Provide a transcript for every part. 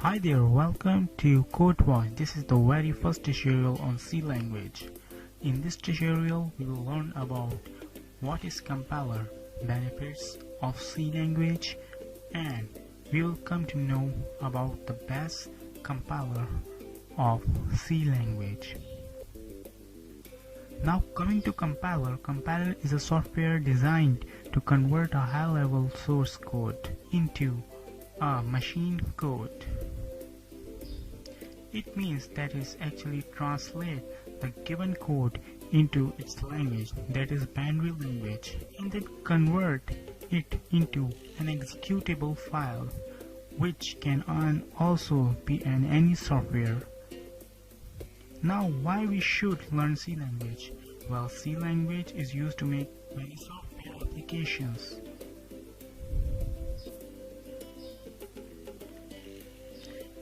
Hi there, welcome to codewatch. This is the very first tutorial on C language. In this tutorial, we will learn about what is compiler, benefits of C language, and we will come to know about the best compiler of C language. Now coming to compiler, compiler is a software designed to convert a high-level source code into a machine code. It means that it actually translates the given code into its language, that is binary language, and then convert it into an executable file, which can also be in any software. Now, why we should learn C language? Well, C language is used to make many software applications.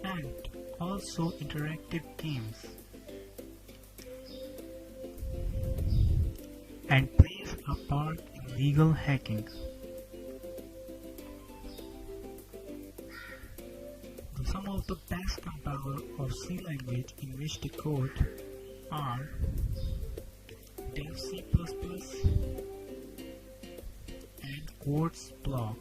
And also interactive games, and plays a part in legal hacking. Some of the best compilers of C language in which the code are dev C++ and Quartz block.